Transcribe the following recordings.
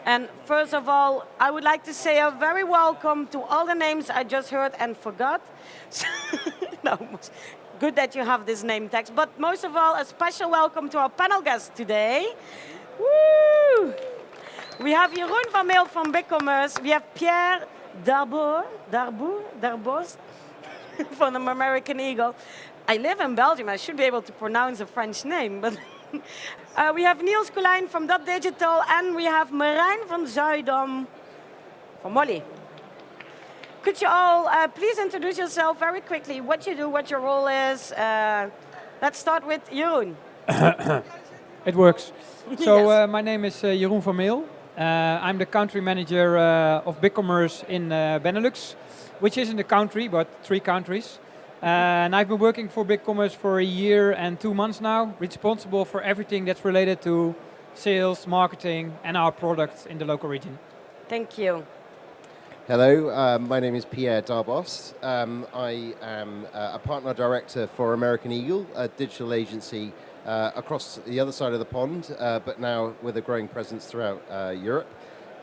And first of all, I would like to say a very welcome to all the names I just heard and forgot. No, good that you have this name text. But most of all, a special welcome to our panel guests today. Woo! We have Jeroen van Meel from BigCommerce. We have Pierre Darbost from the Americaneagle. I live in Belgium. I should be able to pronounce a French name, but we have Niels Kolijn from Dotdigital, and we have Merijn from Zuidam from Mollie. Could you all please introduce yourself very quickly, what you do, what your role is? Let's start with Jeroen. It works. So Yes. my name is Jeroen van Meel. I'm the country manager of BigCommerce in Benelux, which isn't a country, but 3 countries. And I've been working for BigCommerce for a year and 2 months now, responsible for everything that's related to sales, marketing, and our products in the local region. Thank you. Hello, my name is Pierre Darbost. I am a partner director for Americaneagle, a digital agency across the other side of the pond, but now with a growing presence throughout Europe.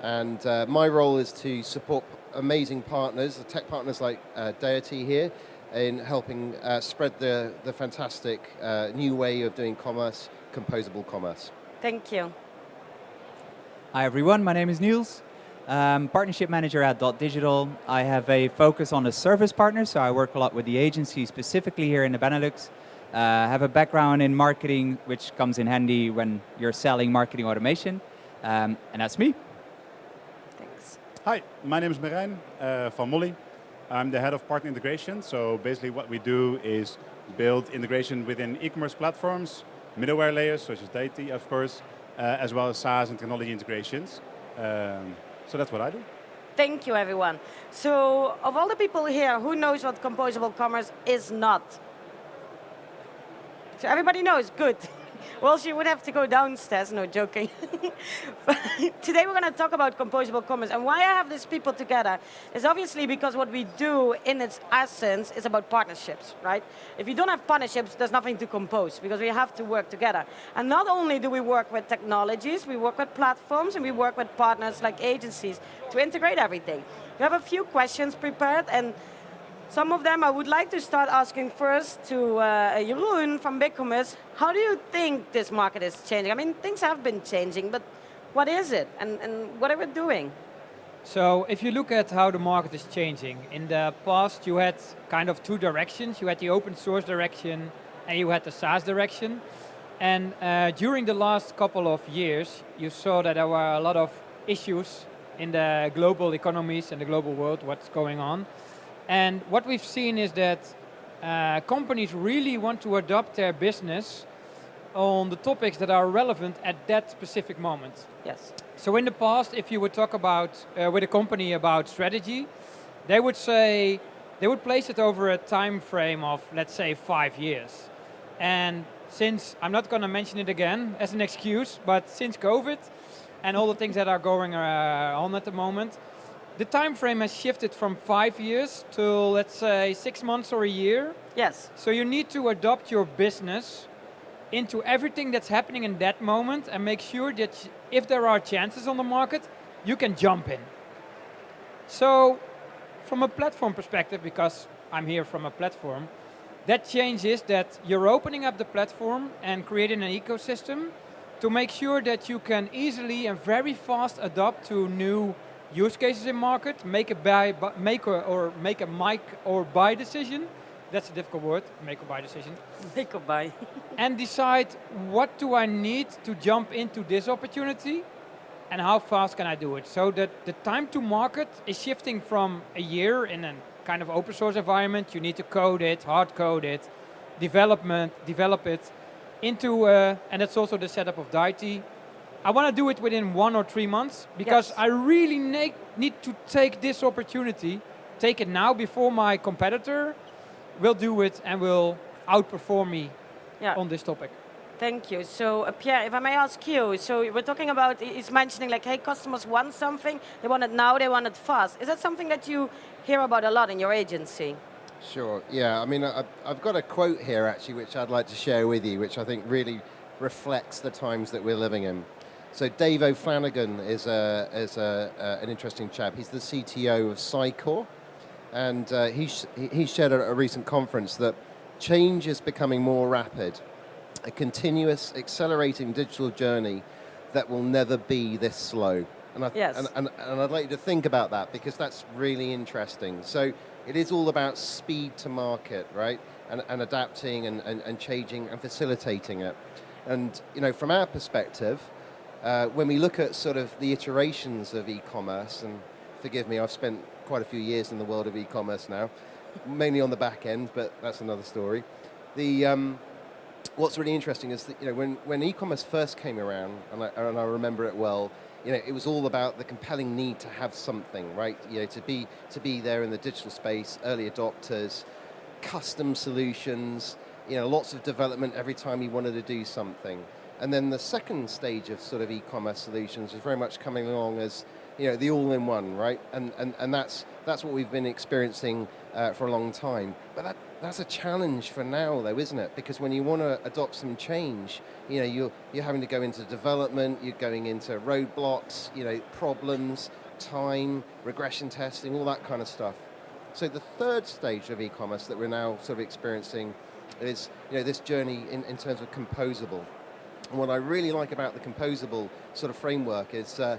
And my role is to support amazing partners, tech partners like Deity here, in helping spread the fantastic new way of doing commerce, composable commerce. Thank you. Hi everyone, my name is Niels. Partnership manager at Dotdigital. I have a focus on the service partners, so I work a lot with the agency specifically here in the Benelux. Have a background in marketing, which comes in handy when you're selling marketing automation. And that's me. Thanks. Hi, my name is Merijn from Mollie. I'm the head of partner integration. So basically what we do is build integration within e-commerce platforms, middleware layers such as Deity, of course, as well as SaaS and technology integrations. So that's what I do. Thank you, everyone. So, of all the people here, who knows what composable commerce is not? So everybody knows, good. Well, you would have to go downstairs, no joking. But today we're going to talk about composable commerce, and why I have these people together is obviously because what we do in its essence is about partnerships, right? If you don't have partnerships, there's nothing to compose, because we have to work together. And not only do we work with technologies, we work with platforms, and we work with partners like agencies to integrate everything. We have a few questions prepared, and some of them I would like to start asking first to Jeroen from BigCommerce. How do you think this market is changing? I mean, things have been changing, but what is it? And what are we doing? So if you look at how the market is changing, in the past you had kind of 2 directions. You had the open source direction and you had the SaaS direction. And during the last couple of years, you saw that there were a lot of issues in the global economies and the global world, what's going on. And what we've seen is that companies really want to adopt their business on the topics that are relevant at that specific moment. Yes. So in the past, if you would talk about with a company about strategy, they would say, they would place it over a time frame of, let's say, 5 years. And since, I'm not going to mention it again as an excuse, but since COVID and all the things that are going on at the moment, the time frame has shifted from 5 years to, let's say, 6 months or a year. Yes. So you need to adopt your business into everything that's happening in that moment and make sure that if there are chances on the market, you can jump in. So from a platform perspective, because I'm here from a platform, that change is that you're opening up the platform and creating an ecosystem to make sure that you can easily and very fast adapt to new use cases in market, make a make or buy decision. That's a difficult word, make or buy decision. Make or buy. And decide what do I need to jump into this opportunity and how fast can I do it. So that the time to market is shifting from a year in a kind of open source environment. You need to code it, hard code it, develop it into, and that's also the setup of Deity. I want to do it within 1 or 3 months because Yes. I really need to take this opportunity, take it now before my competitor will do it and will outperform me on this topic. Thank you. So Pierre, if I may ask you, so we're talking about, he's mentioning like, hey, customers want something, they want it now, they want it fast. Is that something that you hear about a lot in your agency? Sure, yeah, I mean, I've got a quote here actually which I'd like to share with you, which I think really reflects the times that we're living in. So Dave O'Flanagan is an interesting chap. He's the CTO of Sycor, and he shared at a recent conference that change is becoming more rapid, a continuous, accelerating digital journey that will never be this slow. And I'd like you to think about that, because that's really interesting. So it is all about speed to market, right? And adapting and changing and facilitating it. And from our perspective, when we look at sort of the iterations of e-commerce, and forgive me, I've spent quite a few years in the world of e-commerce now, mainly on the back end, but that's another story. What's really interesting is that when e-commerce first came around, and I remember it well, it was all about the compelling need to have something, right? To be there in the digital space, early adopters, custom solutions, lots of development every time you wanted to do something. And then the second stage of sort of e-commerce solutions was very much coming along as the all-in-one, right? And that's what we've been experiencing for a long time. But that's a challenge for now, though, isn't it? Because when you want to adopt some change, you're having to go into development, you're going into roadblocks, problems, time, regression testing, all that kind of stuff. So the third stage of e-commerce that we're now sort of experiencing is this journey in terms of composable. And what I really like about the composable sort of framework is the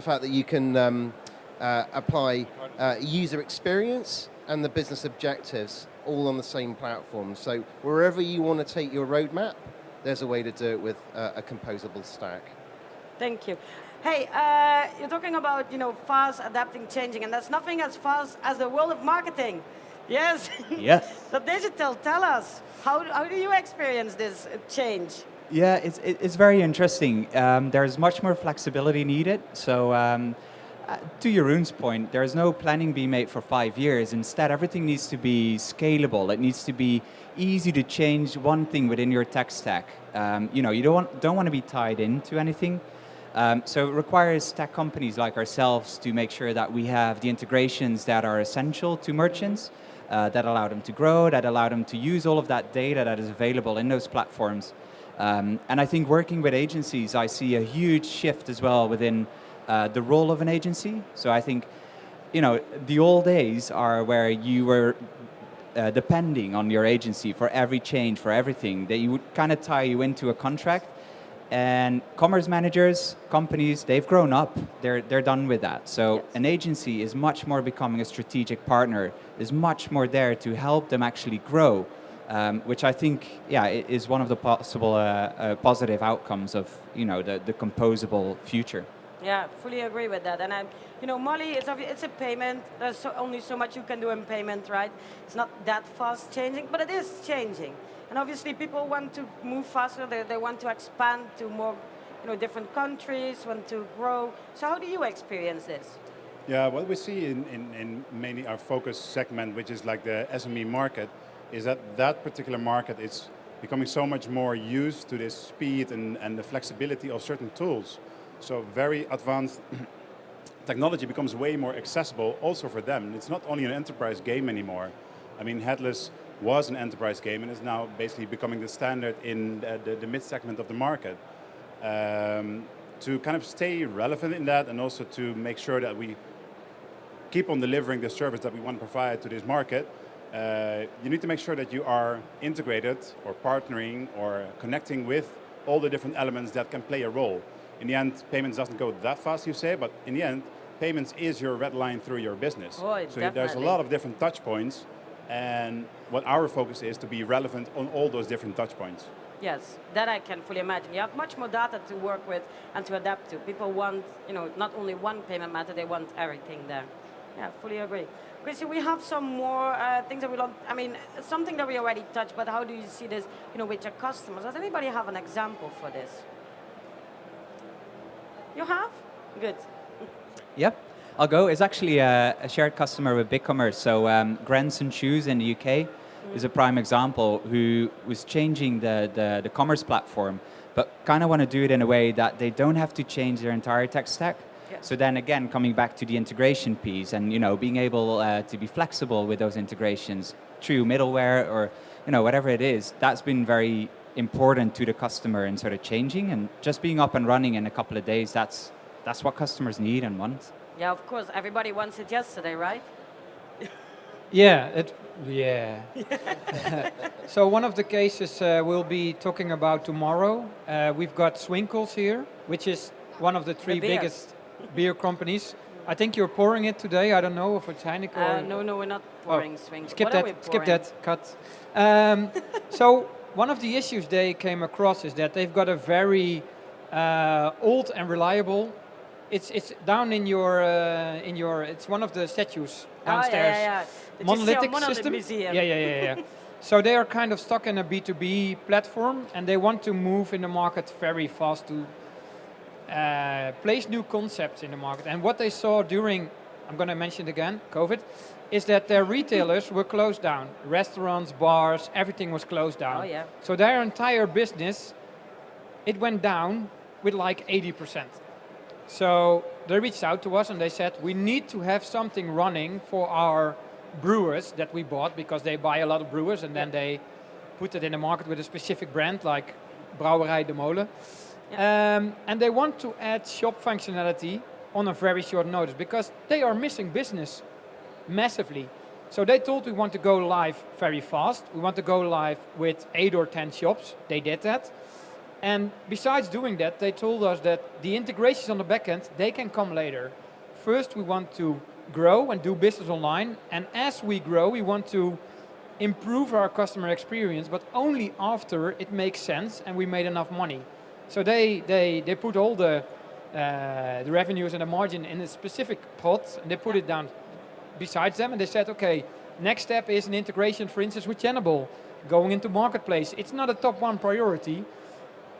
fact that you can apply user experience and the business objectives all on the same platform. So wherever you want to take your roadmap, there's a way to do it with a composable stack. Thank you. Hey, you're talking about fast adapting, changing, and there's nothing as fast as the world of marketing. Yes. Yes. Dotdigital, tell us, how do you experience this change? Yeah, it's very interesting. There's much more flexibility needed. So to Jeroen's point, there's no planning being made for 5 years. Instead, everything needs to be scalable. It needs to be easy to change one thing within your tech stack. You don't want to be tied into anything. So it requires tech companies like ourselves to make sure that we have the integrations that are essential to merchants, that allow them to grow, that allow them to use all of that data that is available in those platforms. And I think working with agencies, I see a huge shift as well within the role of an agency. So I think, the old days are where you were depending on your agency for every change, for everything. They would kind of tie you into a contract. And commerce managers, companies, they've grown up. They're done with that. So yes. An agency is much more becoming a strategic partner, is much more there to help them actually grow. Which I think, is one of the possible positive outcomes of, the composable future. Yeah, fully agree with that. And Mollie, it's a payment. There's only so much you can do in payment, right? It's not that fast changing, but it is changing. And obviously, people want to move faster. They want to expand to more, different countries, want to grow. So how do you experience this? Yeah, what we see in mainly our focus segment, which is like the SME market, is that particular market is becoming so much more used to this speed and the flexibility of certain tools. So very advanced technology becomes way more accessible also for them. It's not only an enterprise game anymore. I mean, headless was an enterprise game and is now basically becoming the standard in the mid-segment of the market. To kind of stay relevant in that and also to make sure that we keep on delivering the service that we want to provide to this market, you need to make sure that you are integrated or partnering or connecting with all the different elements that can play a role. In the end, payments doesn't go that fast, you say, but in the end, payments is your red line through your business. Oh, so definitely. There's a lot of different touch points, and what our focus is to be relevant on all those different touch points. Yes, that I can fully imagine. You have much more data to work with and to adapt to. People want, not only one payment method, they want everything there. Yeah, fully agree. Chrissy, we have some more things that we don't, something that we already touched, but how do you see this, with your customers? Does anybody have an example for this? You have? Good. Yep, I'll go. It's actually a shared customer with BigCommerce. So Granson Shoes in the UK is a prime example, who was changing the commerce platform, but kind of want to do it in a way that they don't have to change their entire tech stack. Yeah. So then again, coming back to the integration piece and being able to be flexible with those integrations through middleware or whatever it is, that's been very important to the customer and sort of changing, and just being up and running in a couple of days, that's what customers need and want. Yeah, of course. Everybody wants it yesterday, right? Yeah. So one of the cases we'll be talking about tomorrow, we've got Swinkels here, which is one of the three beers. biggest beer companies. I think you're pouring it today. I don't know if it's Heineken or... No, we're not pouring swings. Skip What are we that, skip pouring? that, cut. So one of the issues they came across is that they've got a very old and reliable. It's down in your it's one of the statues downstairs. Yeah. Monolithic Monolith system. Museum. Yeah. So they are kind of stuck in a B2B platform, and they want to move in the market very fast to place new concepts in the market. And what they saw during, I'm going to mention it again, COVID, is that their retailers were closed down. Restaurants, bars, everything was closed down. Oh, yeah. So their entire business, it went down with like 80%. So they reached out to us and they said, we need to have something running for our brewers that we bought, because they buy a lot of brewers and then they put it in the market with a specific brand like Brouwerij de Molen. And they want to add shop functionality on a very short notice because they are missing business massively. So they told we want to go live very fast. We want to go live with 8 or 10 shops. They did that. And besides doing that, they told us that the integrations on the back end, they can come later. First, we want to grow and do business online. And as we grow, we want to improve our customer experience, but only after it makes sense and we made enough money. So they put all the revenues and the margin in a specific pot, and they put it down besides them, and they said, okay, next step is an integration, for instance, with Channable, going into marketplace. It's not a top one priority.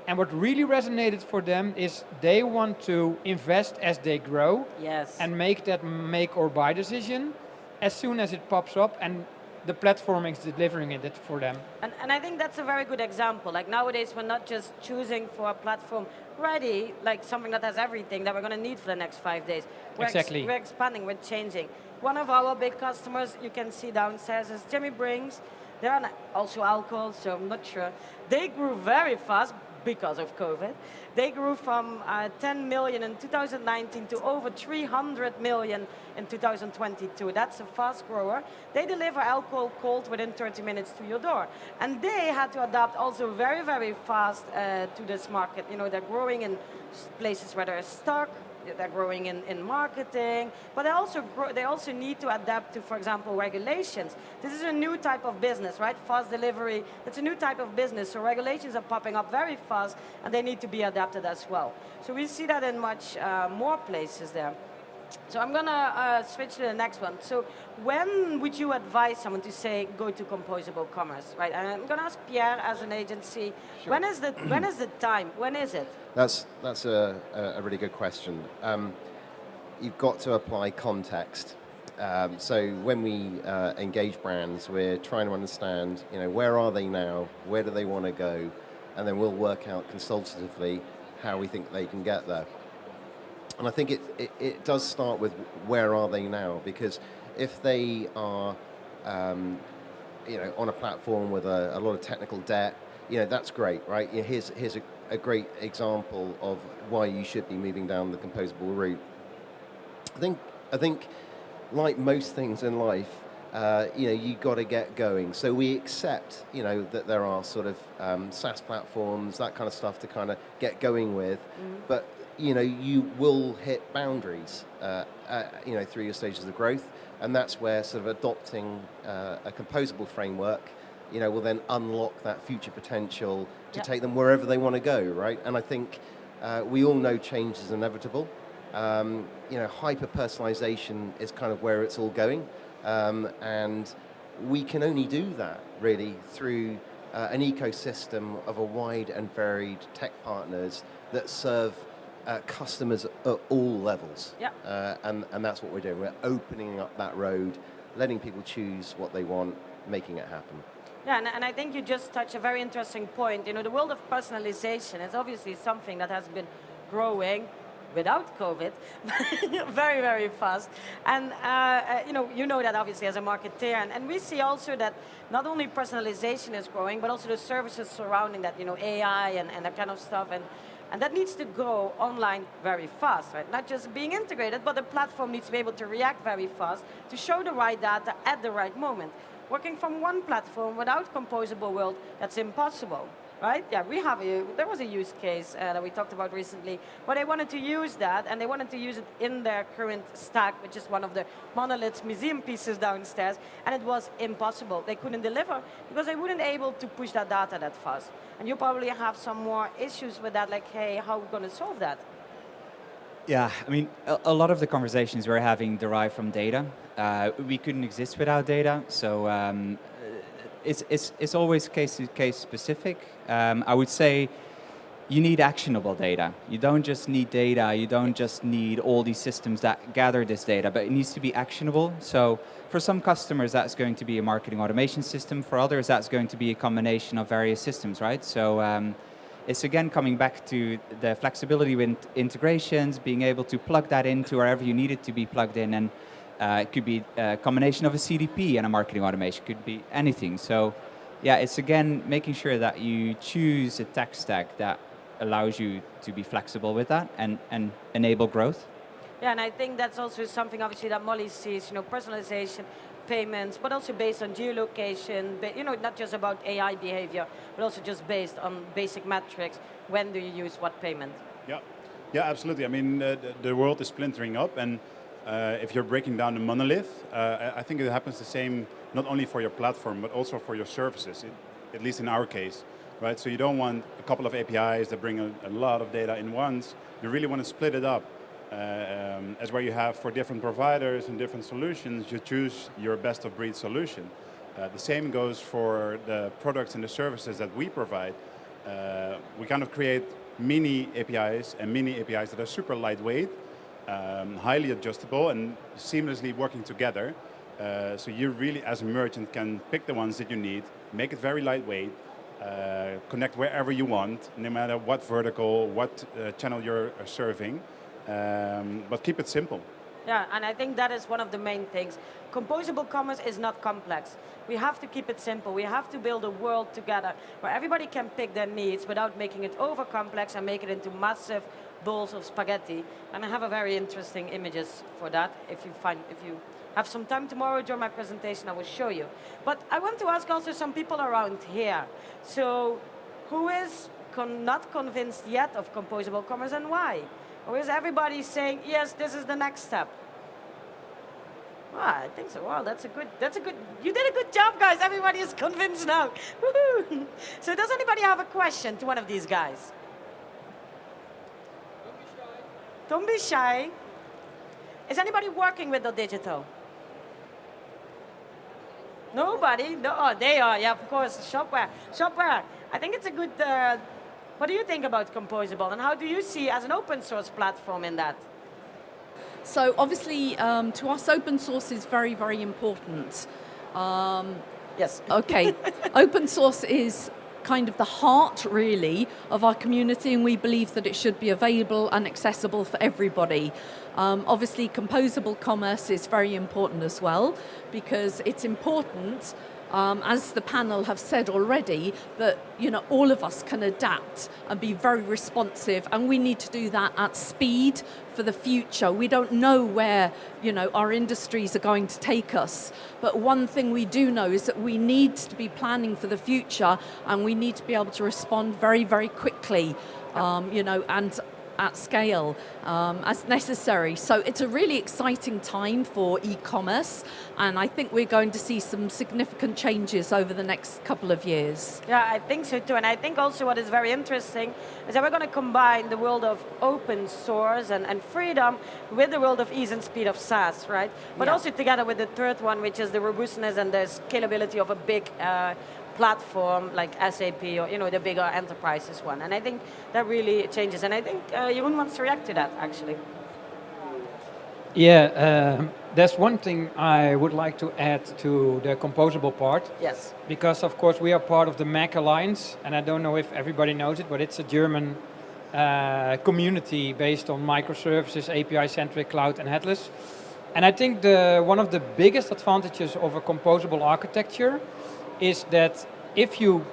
And what really resonated for them is they want to invest as they grow. Yes. And make that make or buy decision as soon as it pops up, and the platform is delivering it for them. And I think that's a very good example. Like nowadays, we're not just choosing for a platform ready, like something that has everything that we're going to need for the next 5 days. Exactly. We're expanding, we're changing. One of our big customers, you can see downstairs, is Jimmy Brings. They're also alcohol, so I'm not sure. They grew very fast because of COVID. They grew from 10 million in 2019 to over 300 million in 2022. That's a fast grower. They deliver alcohol cold within 30 minutes to your door. And they had to adapt also very, very fast to this market. You know, they're growing in places where there's stock, they're growing in marketing, but they also need to adapt to, for example, regulations. This is a new type of business, right? Fast delivery, it's a new type of business, so regulations are popping up very fast, and they need to be adapted as well. So we see that in much more places there. So I'm gonna switch to the next one. So when would you advise someone to say, go to Composable Commerce, right? And I'm gonna ask Pierre as an agency, Sure. when is the time? When is it? That's a really good question. You've got to apply context. So when we engage brands, we're trying to understand, where are they now? Where do they want to go? And then we'll work out consultatively how we think they can get there. And I think it does start with where are they now? Because if they are, on a platform with a lot of technical debt, that's great, right? Here's a great example of why you should be moving down the composable route. I think, like most things in life, you got to get going. So we accept, that there are sort of SaaS platforms, that kind of stuff to kind of get going with, but you will hit boundaries, through your stages of growth, and that's where sort of adopting a composable framework, will then unlock that future potential to take them wherever they want to go, right? And I think we all know change is inevitable. Hyper-personalization is kind of where it's all going, and we can only do that really through an ecosystem of a wide and varied tech partners that serve customers at all levels. And that's what we're doing. We're opening up that road, letting people choose what they want, making it happen. Yeah, and I think you just touched a very interesting point. The world of personalization is obviously something that has been growing without COVID, very, very fast. And you know that obviously as a marketeer, and we see also that not only personalization is growing, but also the services surrounding that, AI and that kind of stuff, and that needs to go online very fast, right? Not just being integrated, but the platform needs to be able to react very fast to show the right data at the right moment. Working from one platform without Composable World, that's impossible. Right? Yeah, there was a use case that we talked about recently, where they wanted to use that, and they wanted to use it in their current stack, which is one of the monoliths museum pieces downstairs, and it was impossible. They couldn't deliver because they weren't able to push that data that fast. And you probably have some more issues with that, like, hey, how are we going to solve that? Yeah, I mean, a lot of the conversations we're having derive from data. We couldn't exist without data, so it's always case specific. I would say you need actionable data. You don't just need data, you don't just need all these systems that gather this data, but it needs to be actionable. So for some customers, that's going to be a marketing automation system. For others, that's going to be a combination of various systems, right? So it's again coming back to the flexibility with integrations, being able to plug that into wherever you need it to be plugged in, and it could be a combination of a CDP and a marketing automation, could be anything. So yeah, it's again making sure that you choose a tech stack that allows you to be flexible with that and enable growth. Yeah, and I think that's also something obviously that Mollie sees, personalization, payments, but also based on geolocation, not just about AI behavior, but also just based on basic metrics. When do you use what payment? Yeah, absolutely. I mean, the world is splintering up, and if you're breaking down the monolith, I think it happens the same not only for your platform, but also for your services, at least in our case, right? So you don't want a couple of APIs that bring a lot of data in once. You really want to split it up. As where you have for different providers and different solutions, you choose your best of breed solution. The same goes for the products and the services that we provide. We kind of create mini APIs that are super lightweight, highly adjustable and seamlessly working together. So you really, as a merchant, can pick the ones that you need, make it very lightweight, connect wherever you want, no matter what vertical, what channel you're serving, but keep it simple. Yeah, and I think that is one of the main things. Composable commerce is not complex. We have to keep it simple. We have to build a world together where everybody can pick their needs without making it over complex and make it into massive bowls of spaghetti. And I have a very interesting images for that. If you have some time tomorrow during my presentation, I will show you. But I want to ask also some people around here. So who is not convinced yet of composable commerce and why? Or is everybody saying, yes, this is the next step? Well, I think so. Wow, that's a good, you did a good job, guys. Everybody is convinced now. Woohoo! So does anybody have a question to one of these guys? Don't be shy. Is anybody working with Dotdigital? Nobody? No, oh, they are, yeah, of course, Shopware. Shopware, I think it's a good, what do you think about Composable, and how do you see as an open source platform in that? So obviously, to us, open source is very, very important. Yes. Okay, open source is kind of the heart, really, of our community, and we believe that it should be available and accessible for everybody. Obviously, composable commerce is very important as well, because it's important, as the panel have said already, that all of us can adapt and be very responsive, and we need to do that at speed for the future. We don't know where our industries are going to take us, but one thing we do know is that we need to be planning for the future, and we need to be able to respond very, very quickly, and at scale as necessary. So it's a really exciting time for e-commerce, and I think we're going to see some significant changes over the next couple of years. Yeah, I think so too, and I think also what is very interesting is that we're going to combine the world of open source and freedom with the world of ease and speed of SaaS, right? But also together with the third one, which is the robustness and the scalability of a big platform like SAP or the bigger enterprises one. And I think that really changes. And I think Jeroen wants to react to that, actually. Yeah, there's one thing I would like to add to the composable part. Yes. Because, of course, we are part of the MAC Alliance, and I don't know if everybody knows it, but it's a German community based on microservices, API-centric, cloud, and headless. And I think one of the biggest advantages of a composable architecture is that if you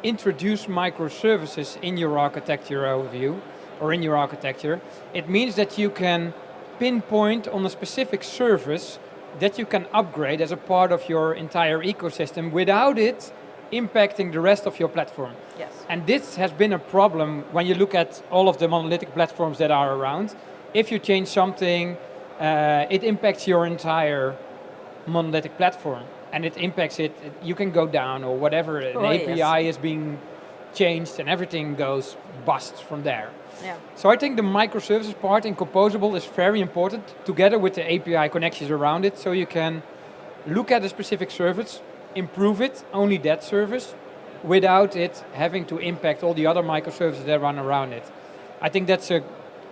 introduce microservices in your architecture overview, or in your architecture, it means that you can pinpoint on a specific service that you can upgrade as a part of your entire ecosystem without it impacting the rest of your platform. Yes. And this has been a problem when you look at all of the monolithic platforms that are around. If you change something, it impacts your entire monolithic platform. And it impacts it, you can go down or whatever, an API is being changed and everything goes bust from there. Yeah. So I think the microservices part in Composable is very important, together with the API connections around it, so you can look at a specific service, improve it, only that service, without it having to impact all the other microservices that run around it. I think that's a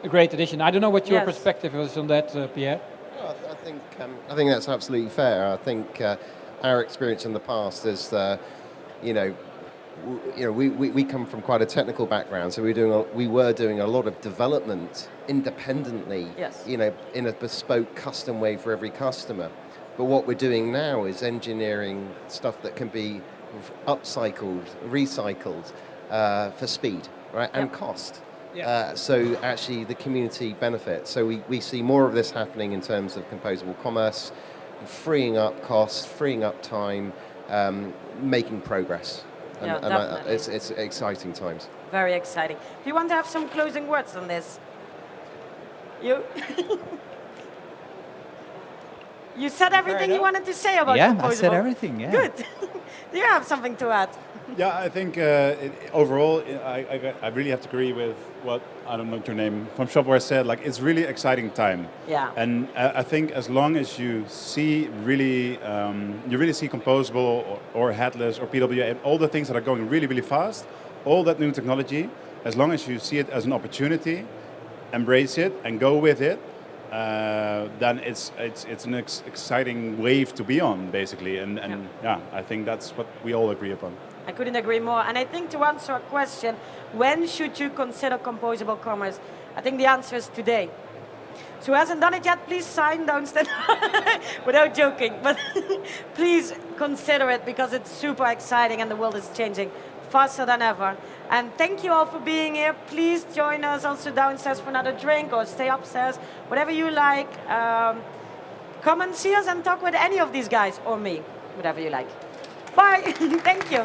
great addition. I don't know what your perspective is on that, Pierre. No, I think that's absolutely fair. I think our experience in the past is, we come from quite a technical background, so we were doing a lot of development independently, in a bespoke custom way for every customer. But what we're doing now is engineering stuff that can be upcycled, recycled for speed, right, and cost. Yeah. So actually the community benefits. So we see more of this happening in terms of composable commerce, freeing up costs, freeing up time, making progress. And it's exciting times. Very exciting. Do you want to have some closing words on this? You? You said everything you wanted to say about Composable. Yeah, I said everything, yeah. Good. Do you have something to add? Yeah, I think overall, I really have to agree with what, I don't know your name, from Shopware said, like it's really exciting time. Yeah. And I think as long as you see really see Composable or headless or PWA and all the things that are going really, really fast, all that new technology, as long as you see it as an opportunity, embrace it and go with it, then it's an exciting wave to be on, basically. And I think that's what we all agree upon. I couldn't agree more. And I think to answer a question, when should you consider composable commerce? I think the answer is today. So who hasn't done it yet, please sign downstairs. Without joking, but please consider it because it's super exciting and the world is changing faster than ever. And thank you all for being here. Please join us also downstairs for another drink or stay upstairs, whatever you like. Come and see us and talk with any of these guys or me, whatever you like. Bye. Thank you.